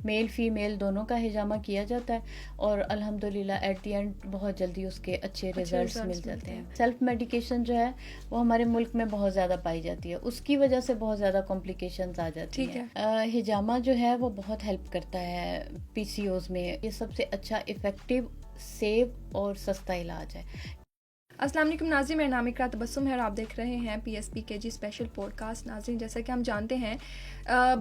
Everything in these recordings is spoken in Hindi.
मेल फीमेल दोनों का हिजामा किया जाता है और अल्हम्दुलिल्लाह एट द एंड बहुत जल्दी उसके अच्छे रिजल्ट्स मिल जाते हैं। सेल्फ मेडिकेशन जो है वो हमारे मुल्क में बहुत ज़्यादा पाई जाती है, उसकी वजह से बहुत ज़्यादा कॉम्प्लिकेशंस आ जाती हैं। हिजामा जो है वो बहुत हेल्प करता है पीसीओज में। ये सबसे अच्छा इफ़ेक्टिव, सेफ और सस्ता इलाज है। अस्सलाम वालेकुम नाज़रीन, मेरा नाम इकरा तबस्सुम है और आप देख रहे हैं PSPKG स्पेशल पॉडकास्ट। नाज़रीन, जैसा कि हम जानते हैं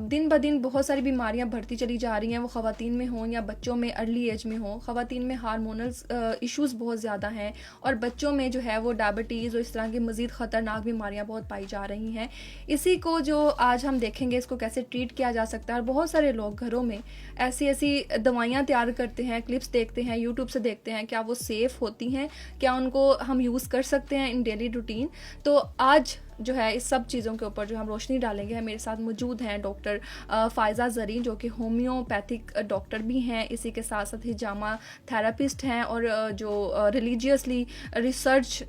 दिन ब दिन बहुत सारी बीमारियां बढ़ती चली जा रही हैं, वो ख़वातीन में हों या बच्चों में अर्ली एज में हों। ख़वातीन में हार्मोनल इश्यूज़ बहुत ज़्यादा हैं और बच्चों में जो है वो डायबिटीज़ और इस तरह की मज़ीद ख़तरनाक बीमारियां बहुत पाई जा रही हैं। इसी को जो आज हम देखेंगे, इसको कैसे ट्रीट किया जा सकता है। और बहुत सारे लोग घरों में ऐसी ऐसी दवाइयाँ तैयार करते हैं, क्लिप्स देखते हैं, यूट्यूब से देखते हैं, क्या वो सेफ़ होती हैं, क्या उनको हम यूज़ कर सकते हैं इन डेली रूटीन। तो आज जो है इस सब चीज़ों के ऊपर जो हम रोशनी डालेंगे। मेरे साथ मौजूद हैं डॉक्टर फ़ायज़ा ज़रीन, जो कि होम्योपैथिक डॉक्टर भी हैं, इसी के साथ साथ हिजामा थेरापिस्ट हैं और जो रिलीजियसली रिसर्च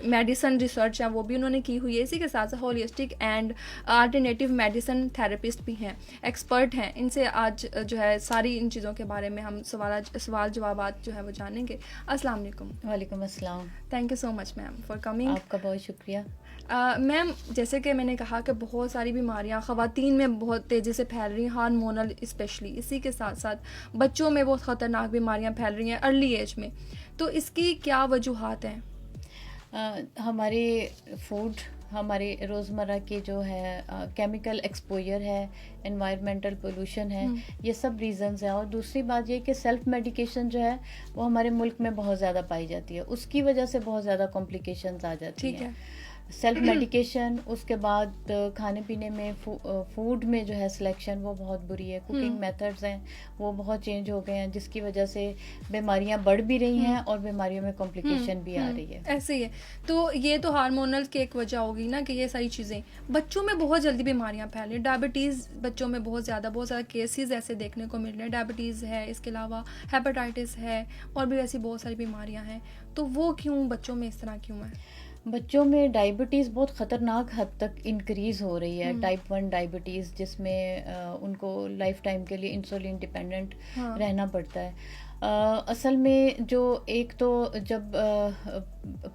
मेडिसन रिसर्च है वो भी उन्होंने की हुई है। इसी के साथ साथ holistic and alternative medicine therapist भी हैं, एक्सपर्ट हैं। इनसे आज जो है सारी इन चीज़ों के बारे में हम सवाल जवाबात जो है वो जानेंगे। अस्सलाम वालेकुम। वालेकुम अस्सलाम। Thank you so much ma'am for coming. आपका बहुत शुक्रिया। मैम, जैसे कि मैंने कहा कि बहुत सारी बीमारियां ख़वातीन में बहुत तेज़ी से फैल रही हैं, हार्मोनल स्पेशली। इसी के साथ साथ बच्चों में बहुत ख़तरनाक बीमारियां फैल रही हैं अर्ली एज में। तो इसकी क्या वजूहात हैं? हमारे फूड, हमारे रोज़मर्रा के जो है केमिकल एक्सपोजर है, एनवायरमेंटल पोल्यूशन है, ये सब रीज़न्स हैं। और दूसरी बात ये कि सेल्फ मेडिकेशन जो है वो हमारे मुल्क में बहुत ज़्यादा पाई जाती है, उसकी वजह से बहुत ज़्यादा कॉम्प्लिकेशंस आ जाती हैं। सेल्फ मेडिकेशन, उसके बाद खाने पीने में फूड में जो है सिलेक्शन वो बहुत बुरी है। कुकिंग मेथड्स हैं वो बहुत चेंज हो गए हैं, जिसकी वजह से बीमारियां बढ़ भी रही हैं और बीमारियों में कॉम्प्लिकेशन भी आ रही है। ऐसे ही है। तो ये तो हार्मोनल की एक वजह होगी ना कि ये सारी चीज़ें बच्चों में बहुत जल्दी बीमारियां फैल रही हैं। डायबिटीज़ बच्चों में बहुत ज़्यादा केसेस ऐसे देखने को मिल रहे हैं। डायबिटीज़ है, इसके अलावा हेपेटाइटिस है और भी ऐसी बहुत सारी बीमारियां हैं। तो वो क्यों बच्चों में इस तरह क्यों है? बच्चों में डायबिटीज़ बहुत ख़तरनाक हद तक इंक्रीज़ हो रही है। टाइप 1 डायबिटीज़, जिसमें उनको लाइफ टाइम के लिए इंसुलिन डिपेंडेंट रहना पड़ता है। असल में जो एक तो जब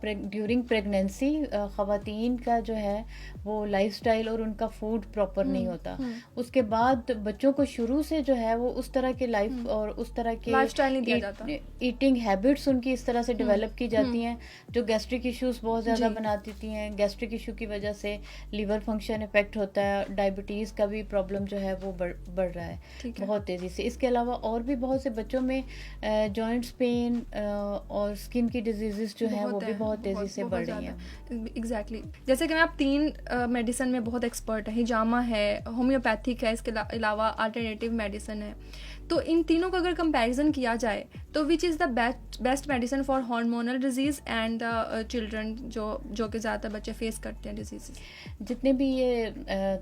ड्यूरिंग प्रेगनेंसी ख़वातीन का जो है वो लाइफस्टाइल और उनका फूड प्रॉपर नहीं होता, उसके बाद बच्चों को शुरू से जो है वो उस तरह के लाइफ और उस तरह के लाइफस्टाइल नहीं दिया जाता। ईटिंग हैबिट्स उनकी इस तरह से डेवलप की जाती हैं जो गैस्ट्रिक इश्यूज बहुत ज़्यादा बना देती हैं। गैस्ट्रिक इशू की वजह से लिवर फंक्शन इफेक्ट होता है, डायबिटीज़ का भी प्रॉब्लम जो है वो बढ़ रहा है बहुत तेज़ी से। इसके अलावा और भी बहुत से बच्चों में जॉइंट्स पेन और स्किन की डिजीजेस जो हैं वो भी बहुत तेज़ी से बढ़ रही हैं। एग्जैक्टली। जैसे कि मैं आप 3 मेडिसिन में बहुत एक्सपर्ट है, हिजामा है, होम्योपैथिक है, इसके अलावा अल्टरनेटिव मेडिसिन है। तो इन तीनों का अगर कंपैरिजन किया जाए तो which is the best medicine for hormonal disease and the children जो कि ज़्यादातर बच्चे फेस करते हैं डिजीज़? जितने भी ये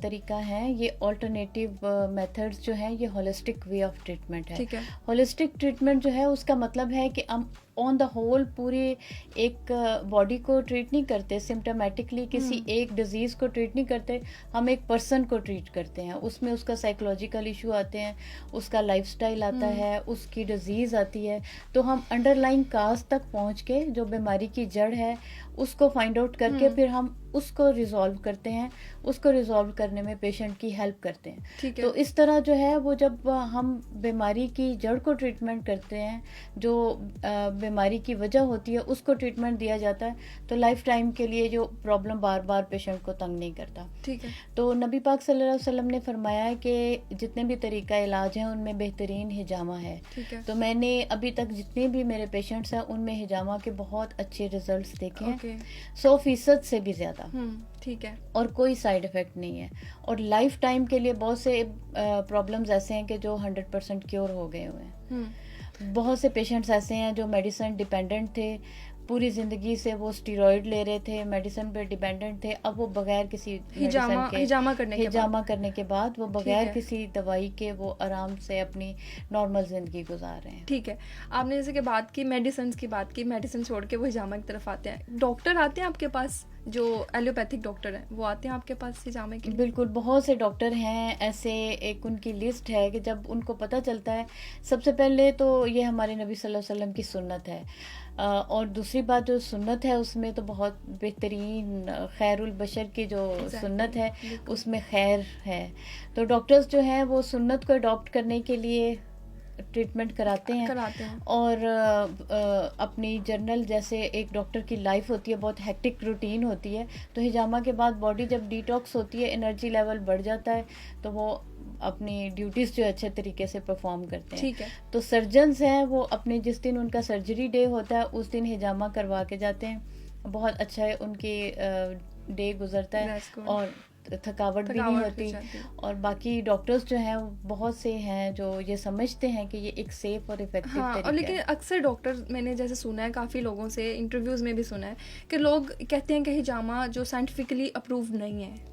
तरीका हैं, ये ऑल्टरनेटिव मेथड्स जो हैं, ये होलिस्टिक वे ऑफ ट्रीटमेंट है। ठीक है। होलिस्टिक ट्रीटमेंट जो है उसका मतलब है कि हम ऑन द होल पूरे एक बॉडी को ट्रीट नहीं करते, सिम्टोमेटिकली किसी एक डिजीज़ को ट्रीट नहीं करते, हम एक पर्सन को ट्रीट करते हैं। उसमें उसका साइकोलॉजिकल इशू आते हैं, उसका लाइफस्टाइल आता है, उसकी डिजीज़ आती है। तो हम अंडरलाइन काज तक पहुंच के जो बीमारी की जड़ है उसको फाइंड आउट करके फिर हम उसको रिजॉल्व करते हैं, उसको रिजॉल्व करने में पेशेंट की हेल्प करते हैं। तो इस तरह जो है वो जब हम बीमारी की जड़ को ट्रीटमेंट करते हैं, जो बीमारी की वजह होती है उसको ट्रीटमेंट दिया जाता है, तो लाइफ टाइम के लिए जो प्रॉब्लम बार बार पेशेंट को तंग नहीं करता। ठीक है। तो नबी पाक सल्लल्लाहु अलैहि वसल्लम ने फरमाया है कि जितने भी तरीका इलाज हैं उनमें बेहतरीन हिजामा है। तो मैंने अभी तक जितने भी मेरे पेशेंट्स हैं उनमें हिजामा के बहुत अच्छे रिजल्ट्स देखे हैं, 100% से भी ज़्यादा। ठीक है। और कोई साइड इफ़ेक्ट नहीं है। और लाइफ टाइम के लिए बहुत से प्रॉब्लम्स ऐसे हैं कि जो 100% क्योर हो गए हुए हैं। बहुत से पेशेंट्स ऐसे हैं जो मेडिसिन डिपेंडेंट थे, पूरी ज़िंदगी से वो स्टीरॉयड ले रहे थे, मेडिसिन पे डिपेंडेंट थे, अब वो बगैर किसी हिजामा करने के बाद वो बगैर किसी दवाई के वो आराम से अपनी नॉर्मल ज़िंदगी गुजार रहे हैं। ठीक है। आपने जैसे कि बात की मेडिसिन की, मेडिसिन छोड़ के वो हिजामा की तरफ आते हैं। डॉक्टर आते हैं आपके पास जो एलोपैथिक डॉक्टर हैं वो आते हैं आपके पास हिजामे के लिए? बिल्कुल, बहुत से डॉक्टर हैं ऐसे, एक उनकी लिस्ट है कि जब उनको पता चलता है, सबसे पहले तो ये हमारे नबी सल्लल्लाहु अलैहि वसल्लम की सुन्नत है। और दूसरी बात जो सुन्नत है उसमें तो बहुत बेहतरीन खैरुल बशर की जो सुन्नत है बिल्कुल। उसमें खैर है। तो डॉक्टर्स जो हैं वो सुन्नत को अडॉप्ट करने के लिए ट्रीटमेंट कराते हैं। और अपनी जर्नल, जैसे एक डॉक्टर की लाइफ होती है, बहुत हेक्टिक रूटीन होती है, तो हिजामा के बाद बॉडी जब डिटॉक्स होती है, एनर्जी लेवल बढ़ जाता है, तो वो अपनी ड्यूटीज़ जो अच्छे तरीके से परफॉर्म करते हैं। ठीक है। तो सर्जन्स हैं वो अपने जिस दिन उनका सर्जरी डे होता है उस दिन हिजामा करवा के जाते हैं। बहुत अच्छा है, उनकी डे गुजरता है और थकावट भी नहीं होती। और बाकी डॉक्टर्स जो हैं बहुत से हैं जो ये समझते हैं कि ये एक सेफ और इफेक्टिव तरीका और लेकिन अक्सर डॉक्टर, मैंने जैसे सुना है काफ़ी लोगों से इंटरव्यूज़ में भी सुना है कि लोग कहते हैं कि हिजामा जो साइंटिफिकली अप्रूव नहीं है।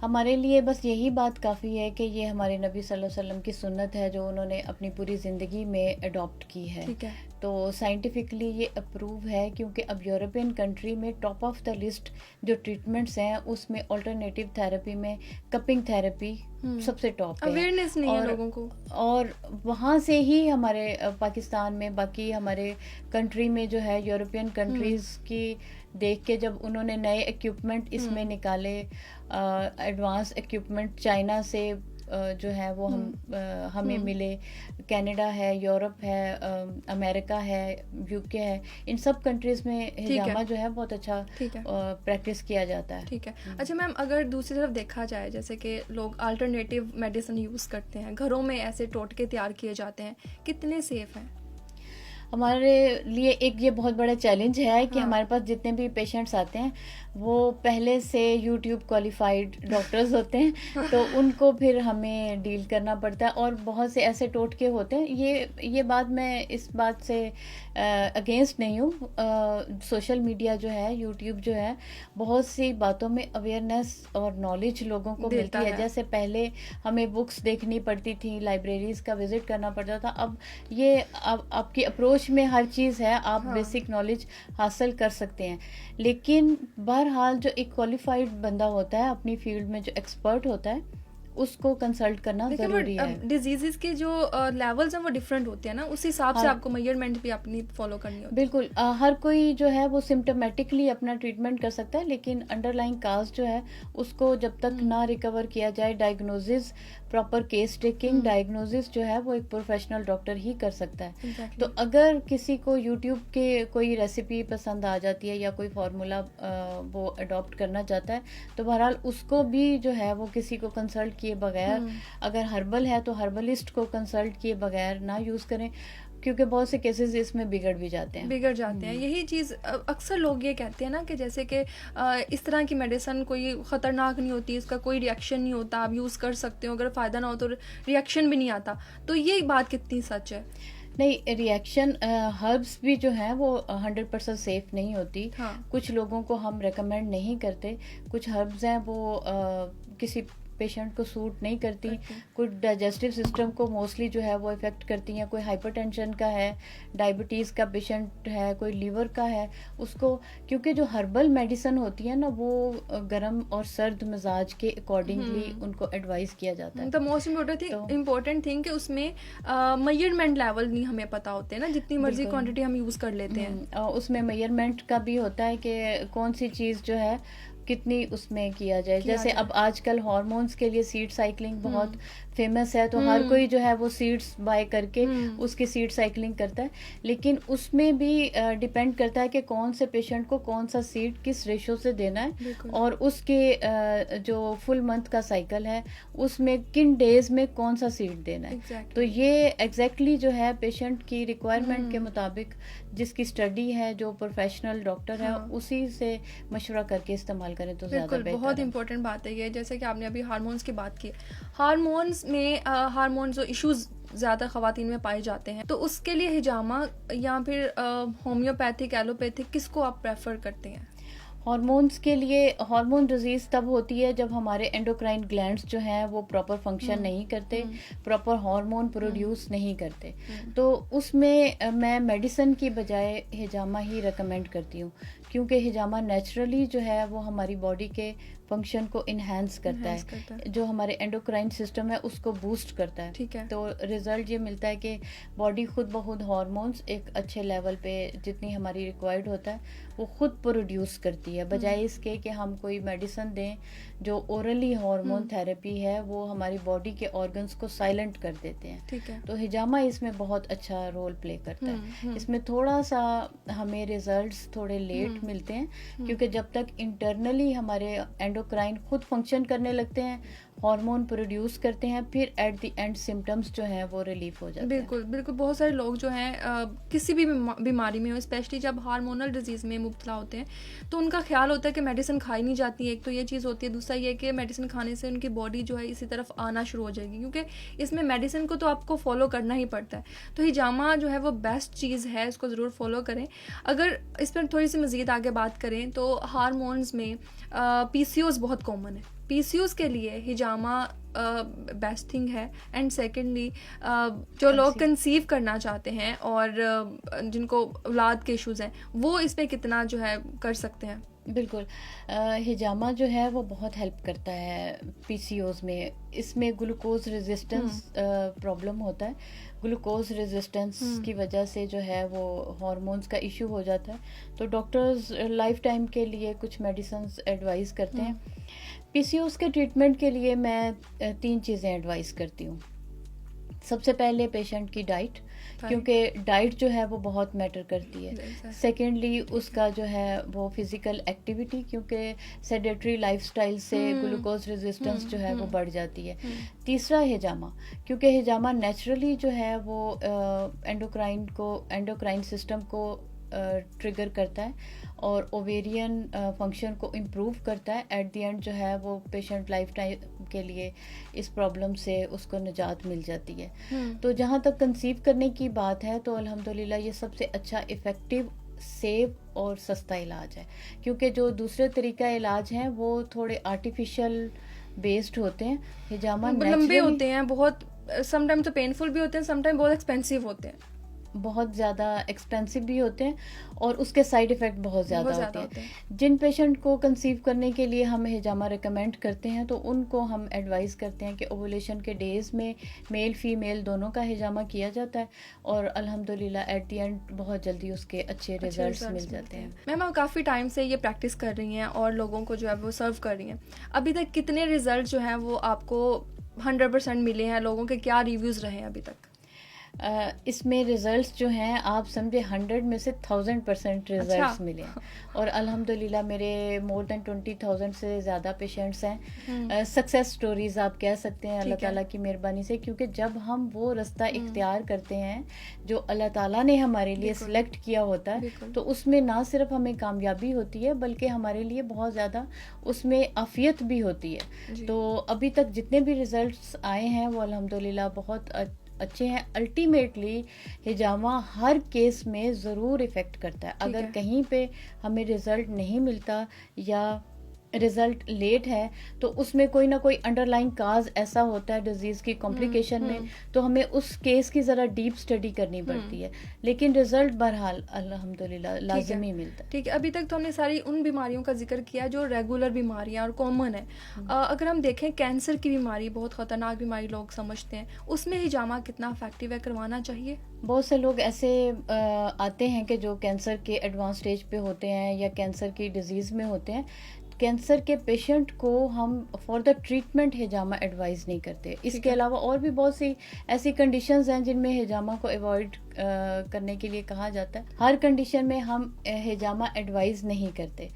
हमारे लिए बस यही बात काफ़ी है कि ये हमारे नबी सल्लल्लाहु अलैहि वसल्लम की सुन्नत है जो उन्होंने अपनी पूरी ज़िंदगी में अडॉप्ट की है। ठीक है। तो साइंटिफिकली ये अप्रूव है, क्योंकि अब यूरोपियन कंट्री में टॉप ऑफ द लिस्ट जो ट्रीटमेंट्स हैं उसमें अल्टरनेटिव थेरेपी में कपिंग थेरेपी सबसे टॉप है। अवेयरनेस नहीं है लोगों को, और वहाँ से ही हमारे पाकिस्तान में, बाकी हमारे कंट्री में जो है यूरोपियन कंट्रीज़ की देख के जब उन्होंने नए इक्विपमेंट इसमें निकाले, एडवांस इक्विपमेंट चाइना से जो है वो हमें मिले, कनाडा है, यूरोप है, अमेरिका है, यूके है, इन सब कंट्रीज़ में हिजामा जो है बहुत अच्छा प्रैक्टिस किया जाता है। ठीक है। अच्छा मैम, अगर दूसरी तरफ देखा जाए, जैसे कि लोग अल्टरनेटिव मेडिसिन यूज़ करते हैं, घरों में ऐसे टोटके तैयार किए जाते हैं, कितने सेफ हैं? हमारे लिए एक ये बहुत बड़ा चैलेंज है कि हमारे पास जितने भी पेशेंट्स आते हैं वो पहले से यूट्यूब क्वालिफाइड डॉक्टर्स होते हैं, तो उनको फिर हमें डील करना पड़ता है। और बहुत से ऐसे टोटके होते हैं, ये बात मैं इस बात से अगेंस्ट नहीं हूँ। सोशल मीडिया जो है, यूट्यूब जो है, बहुत सी बातों में अवेयरनेस और नॉलेज लोगों को मिलती है। जैसे पहले हमें बुक्स देखनी पड़ती थी, लाइब्रेरीज़ का विज़िट करना पड़ता था, अब ये आपकी अप्रोच में हर चीज़ है, आप बेसिक नॉलेज हासिल कर सकते हैं। लेकिन बहरहाल जो एक क्वालिफाइड बंदा होता है अपनी फील्ड में, जो एक्सपर्ट होता है, उसको कंसल्ट करना ज़रूरी है। डिजीज़ के जो लेवल्स हैं वो डिफरेंट होते हैं ना, उस हिसाब से आपको मेजरमेंट भी अपनी फॉलो करनी होती है। बिल्कुल, हर कोई जो है वो सिम्टोमेटिकली अपना ट्रीटमेंट कर सकता है, लेकिन अंडरलाइंग काज जो है उसको जब तक ना रिकवर किया जाए, diagnosis, proper case taking, diagnosis जो है वो एक प्रोफेशनल डॉक्टर ही कर सकता है। तो अगर किसी को यूट्यूब के कोई रेसिपी पसंद आ जाती है या कोई फार्मूला वो अडॉप्ट करना चाहता है, तो बहरहाल उसको भी जो है वो किसी को कंसल्ट किए बगैर, अगर हर्बल है तो हर्बलिस्ट को कंसल्ट किए बगैर ना यूज़ करें, क्योंकि बहुत से केसेस इसमें बिगड़ जाते हैं। यही चीज़ अक्सर लोग ये कहते हैं ना कि जैसे कि इस तरह की मेडिसिन कोई ख़तरनाक नहीं होती, इसका कोई रिएक्शन नहीं होता, आप यूज़ कर सकते हो, अगर फ़ायदा ना हो तो रिएक्शन भी नहीं आता। तो ये बात कितनी सच है? नहीं, रिएक्शन हर्ब्स भी जो हैं वो 100% सेफ नहीं होती। कुछ लोगों को हम रेकमेंड नहीं करते, कुछ हर्ब्स हैं वो किसी पेशेंट को सूट नहीं करती, कुछ डाइजेस्टिव सिस्टम को मोस्टली जो है वो इफ़ेक्ट करती हैं। कोई हाइपरटेंशन का है, डायबिटीज़ का पेशेंट है, कोई लीवर का है, उसको, क्योंकि जो हर्बल मेडिसिन होती है ना वो गर्म और सर्द मिजाज के अकॉर्डिंगली उनको एडवाइस किया जाता है। तो मोस्ट इम्पोर्टेंट थिंग कि उसमें मेजरमेंट लेवल नहीं हमें पता होते हैं ना, जितनी मर्जी क्वांटिटी हम यूज़ कर लेते हैं। उसमें मेजरमेंट का भी होता है कि कौन सी चीज़ जो है कितनी उसमें किया जाए। जैसे अब आजकल हार्मोन्स के लिए सीड साइकिलिंग बहुत फेमस है, तो हर कोई जो है वो सीड्स बाय करके उसकी सीड साइकिलिंग करता है, लेकिन उसमें भी डिपेंड करता है कि कौन से पेशेंट को कौन सा सीड किस रेशो से देना है, और उसके जो फुल मंथ का साइकिल है उसमें किन डेज में कौन सा सीड देना है। तो ये एग्जैक्टली जो है पेशेंट की रिक्वायरमेंट के मुताबिक, जिसकी स्टडी है, जो प्रोफेशनल डॉक्टर है, उसी से मशवरा करके इस्तेमाल करें तो ज़्यादा बेहतर है। बहुत इंपॉर्टेंट बात है ये, जैसे कि आपने अभी हार्मोन्स की बात की। हार्मोन्स में हार्मोन जो इश्यूज ज़्यादा ख़वातीन में पाए जाते हैं, तो उसके लिए हिजामा या फिर होम्योपैथिक, एलोपैथिक, किसको आप प्रेफर करते हैं? हार्मोन्स के लिए हार्मोन डिजीज तब होती है जब हमारे एंडोक्राइन ग्लैंड्स जो हैं वो प्रॉपर फंक्शन नहीं करते, प्रॉपर हार्मोन प्रोड्यूस नहीं करते। तो उसमें मैं मेडिसिन की बजाय हिजामा ही रिकमेंड करती हूँ, क्योंकि हिजामा नेचुरली जो है वो हमारी बॉडी के फंक्शन को इन्हेंस करता है, जो हमारे एंडोक्राइन सिस्टम है उसको बूस्ट करता है। ठीक है। तो रिजल्ट ये मिलता है कि बॉडी खुद ब खुद हार्मोन्स एक अच्छे लेवल पे जितनी हमारी रिक्वायर्ड होता है वो खुद प्रोड्यूस करती है, बजाय इसके कि हम कोई मेडिसिन दें जो ओरली हार्मोन थेरेपी है वो हमारी बॉडी के ऑर्गन्स को साइलेंट कर देते हैं। ठीक है। तो हिजामा इसमें बहुत अच्छा रोल प्ले करता है। इसमें थोड़ा सा हमें रिजल्ट्स थोड़े लेट मिलते हैं, क्योंकि जब तक इंटरनली हमारे एंडोक्राइन खुद फंक्शन करने लगते हैं, हार्मोन प्रोड्यूस करते हैं, फिर एट द एंड सिम्टम्स जो हैं वो रिलीफ हो जाते हैं। बिल्कुल बिल्कुल। बहुत सारे लोग जो हैं किसी भी बीमारी में हो, स्पेशली जब हार्मोनल डिजीज़ में मुब्तला होते हैं, तो उनका ख्याल होता है कि मेडिसिन खाई नहीं जाती है। एक तो ये चीज़ होती है, दूसरा ये कि मेडिसिन खाने से उनकी बॉडी जो है इसी तरफ आना शुरू हो जाएगी, क्योंकि इसमें मेडिसिन को तो आपको फॉलो करना ही पड़ता है। तो हिजामा जो है वो बेस्ट चीज़ है, इसको ज़रूर फॉलो करें। अगर इस पर थोड़ी सी मज़ीद आगे बात करें तो हार्मोन्स में PCOS बहुत कॉमन है। PCOS के लिए हिजामा बेस्ट थिंग है। एंड सेकेंडली जो लोग कंसीव करना चाहते हैं और जिनको औलाद के इश्यूज़ हैं, वो इस पर कितना जो है कर सकते हैं? बिल्कुल, हिजामा जो है वो बहुत हेल्प करता है PCOS में। इसमें ग्लूकोज रेजिस्टेंस प्रॉब्लम होता है। ग्लूकोज रेजिस्टेंस की वजह से जो है वो हार्मोन्स का इशू हो जाता है। तो डॉक्टर्स लाइफ टाइम के लिए कुछ मेडिसिन्स एडवाइस करते हैं। PCOS के ट्रीटमेंट के लिए मैं 3 चीज़ें एडवाइस करती हूँ। सबसे पहले पेशेंट की डाइट, क्योंकि डाइट जो है वो बहुत मैटर करती है। सेकेंडली उसका जो है वो फिजिकल एक्टिविटी, क्योंकि सेडेटरी लाइफस्टाइल से ग्लूकोज रेजिस्टेंस जो है वो बढ़ जाती है। तीसरा हिजामा, क्योंकि हिजामा नेचुरली जो है वो एंडोक्राइन सिस्टम को ट्रिगर करता है और ओवेरियन फंक्शन को इम्प्रूव करता है। एट द एंड जो है वो पेशेंट लाइफ टाइम के लिए इस प्रॉब्लम से उसको निजात मिल जाती है। तो जहाँ तक कंसीव करने की बात है तो अल्हम्दुलिल्लाह ये सबसे अच्छा इफ़ेक्टिव, सेफ और सस्ता इलाज है, क्योंकि जो दूसरे तरीका इलाज हैं वो थोड़े आर्टिफिशियल बेस्ड होते हैं। हिजामा लंबे होते हैं बहुत, समटाइम तो पेनफुल भी होते हैं, समटाइम बहुत एक्सपेंसिव होते हैं, बहुत ज़्यादा एक्सपेंसिव भी होते हैं और उसके साइड इफ़ेक्ट बहुत ज़्यादा होते हैं। जिन पेशेंट को कंसीव करने के लिए हम हिजामा रिकमेंड करते हैं तो उनको हम एडवाइस करते हैं कि ओवुलेशन के डेज़ में मेल फीमेल दोनों का हिजामा किया जाता है और अल्हम्दुलिल्लाह एट द एंड बहुत जल्दी उसके अच्छे रिजल्ट्स मिल जाते हैं। मैम, आप काफ़ी टाइम से ये प्रैक्टिस कर रही हैं और लोगों को जो है वो सर्व कर रही हैं, अभी तक कितने रिजल्ट जो हैं वो आपको 100% मिले हैं? लोगों के क्या रिव्यूज़ रहे हैं अभी तक? इसमें रिज़ल्ट्स जो हैं आप समझे 100 में से 1000% रिज़ल्ट्स मिले हैं और अल्हम्दुलिल्लाह मेरे मोर देन 20,000 से ज़्यादा पेशेंट्स हैं। सक्सेस स्टोरीज़ आप कह सकते हैं अल्लाह ताला की मेहरबानी से, क्योंकि जब हम वो रास्ता इख्तियार करते हैं जो अल्लाह ताला ने हमारे लिए सिलेक्ट किया होता है तो उसमें ना सिर्फ हमें कामयाबी होती है बल्कि हमारे लिए बहुत ज़्यादा उसमें आफियत भी होती है। तो अभी तक जितने भी रिज़ल्ट्स आए हैं वो अल्हम्दुलिल्लाह बहुत अच्छे हैं। अल्टीमेटली हिजामा हर केस में ज़रूर इफ़ेक्ट करता है। अगर कहीं पे हमें रिज़ल्ट नहीं मिलता या रिज़ल्ट लेट है तो उसमें कोई ना कोई अंडरलाइंग काज ऐसा होता है डिजीज़ की कॉम्प्लिकेशन में, तो हमें उस केस की ज़रा डीप स्टडी करनी पड़ती है, लेकिन रिज़ल्ट बहरहाल अल्हम्दुलिल्लाह लाजमी मिलता है। ठीक है, अभी तक तो हमने सारी उन बीमारियों का जिक्र किया जो रेगुलर बीमारियां और कॉमन है। अगर हम देखें कैंसर की बीमारी, बहुत ख़तरनाक बीमारी लोग समझते हैं, उसमें हिजामा कितना इफेक्टिव है, करवाना चाहिए? बहुत से लोग ऐसे आते हैं कि जो कैंसर के एडवांस स्टेज पे होते हैं या कैंसर की डिजीज़ में होते हैं। कैंसर के पेशेंट को हम for the treatment hijama advice नहीं करते। इसके अलावा और भी बहुत सी ऐसी कंडीशंस हैं जिनमें हिजामा को अवॉइड करने के लिए कहा जाता है। हर कंडीशन में हम हिजामा एडवाइस नहीं करते।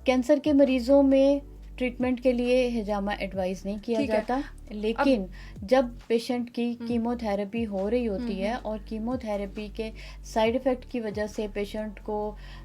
कैंसर के मरीज़ों में ट्रीटमेंट के लिए हिजामा एडवाइस नहीं किया ठीक है। जाता, लेकिन जब पेशेंट की कीमोथेरेपी हो रही होती है और कीमोथेरेपी के साइड इफ़ेक्ट की वजह से पेशेंट को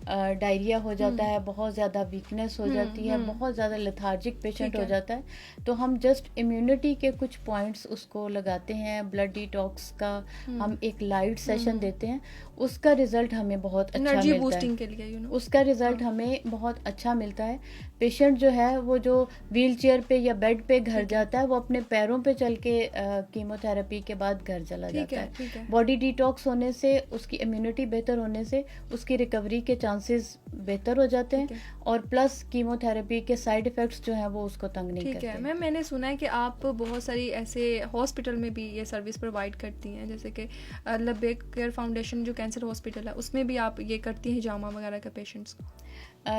डायरिया हो जाता है, बहुत ज़्यादा वीकनेस हो जाती है, बहुत ज़्यादा लेथार्जिक पेशेंट ठीक हो है। जाता है, तो हम जस्ट इम्यूनिटी के कुछ पॉइंट्स उसको लगाते हैं, ब्लड डिटॉक्स का हम एक लाइट सेशन देते हैं, उसका रिजल्ट हमें बहुत अच्छा एनर्जी मिलता है। बूस्टिंग के लिए उसका रिजल्ट हमें बहुत अच्छा मिलता है। पेशेंट जो है वो जो व्हील चेयर पे या बेड पे घर जाता है, वो अपने पैरों पे चल के कीमोथेरेपी के बाद घर चला ठीक जाता है, ठीक है। बॉडी डिटॉक्स होने से, उसकी इम्यूनिटी बेहतर होने से उसकी रिकवरी के चांसेस बेहतर हो जाते ठीक हैं, है। और प्लस कीमोथेरेपी के साइड इफ़ेक्ट्स जो हैं वो उसको तंग नहीं ठीक करते। है मैम, मैंने सुना है कि आप बहुत सारी ऐसे हॉस्पिटल में भी ये सर्विस प्रोवाइड करती हैं, जैसे कि लबेक केयर फाउंडेशन जो कैंसर हॉस्पिटल है उसमें भी आप ये करती हैं हिजामा वगैरह के पेशेंट्स को?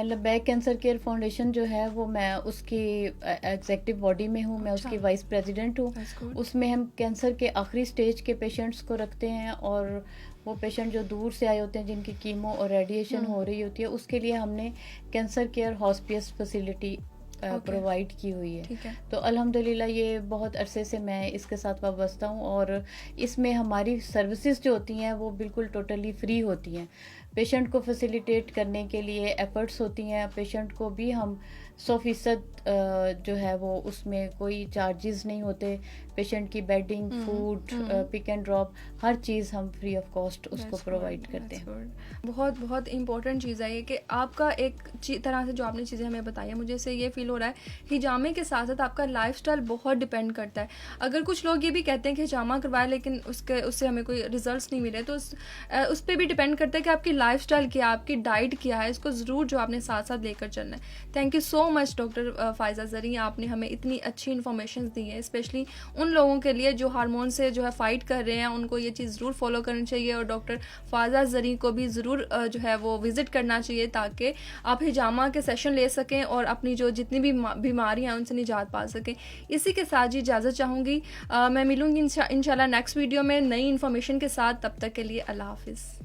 लबैक कैंसर केयर फाउंडेशन जो है वो मैं उसकी एग्जेक्टिव बॉडी में हूँ, मैं अच्छा। उसकी वाइस प्रेसिडेंट हूँ। That's good. उसमें हम कैंसर के आखिरी स्टेज के पेशेंट्स को रखते हैं, और वो पेशेंट जो दूर से आए होते हैं जिनकी कीमो और रेडिएशन हो रही होती है, उसके लिए हमने cancer care hospice facility provide की हुई है। ठीक है। तो अल्हम्दुलिल्लाह ये बहुत अरसे से मैं इसके साथ वाबस्ता हूँ, और इसमें हमारी सर्विसेज जो होती हैं वो बिल्कुल टोटली फ्री होती हैं। पेशेंट को फैसिलिटेट करने के लिए एफर्ट्स होती हैं, पेशेंट को भी हम 100% जो है वो उसमें कोई चार्जेस नहीं होते। पेशेंट की bedding, food, pick and drop, हर चीज़ हम फ्री ऑफ कॉस्ट उसको प्रोवाइड करते हैं। बहुत बहुत इंपॉर्टेंट चीज़ है ये कि आपका एक तरह से जो आपने चीज़ें हमें बताई है, मुझे इससे ये फील हो रहा है हिजामे के साथ साथ आपका लाइफस्टाइल बहुत डिपेंड करता है। अगर कुछ लोग ये भी कहते हैं कि हिजामा करवाएं लेकिन उससे हमें कोई रिजल्ट्स नहीं मिले, तो उस पर भी डिपेंड करता है कि आपकी लाइफस्टाइल क्या है, आपकी डाइट क्या है, इसको ज़रूर जो आपने साथ साथ लेकर चलना है। Thank you so much doctor Faiza Zari, आपने हमें इतनी अच्छी इन्फॉर्मेशन दी है, स्पेशली उन लोगों के लिए जो हार्मोन से जो है फाइट कर रहे हैं, उनको ये चीज़ ज़रूर फॉलो करनी चाहिए, और डॉक्टर फ़ायज़ा ज़री को भी ज़रूर जो है वो विज़िट करना चाहिए, ताकि आप हिजामा के सेशन ले सकें और अपनी जो जितनी भी बीमारियां हैं उनसे निजात पा सकें। इसी के साथ जी इजाज़त चाहूँगी, मैं मिलूँगी इंशाल्लाह नेक्स्ट वीडियो में नई इन्फॉर्मेशन के साथ। तब तक के लिए अल्लाह हाफ़िज़।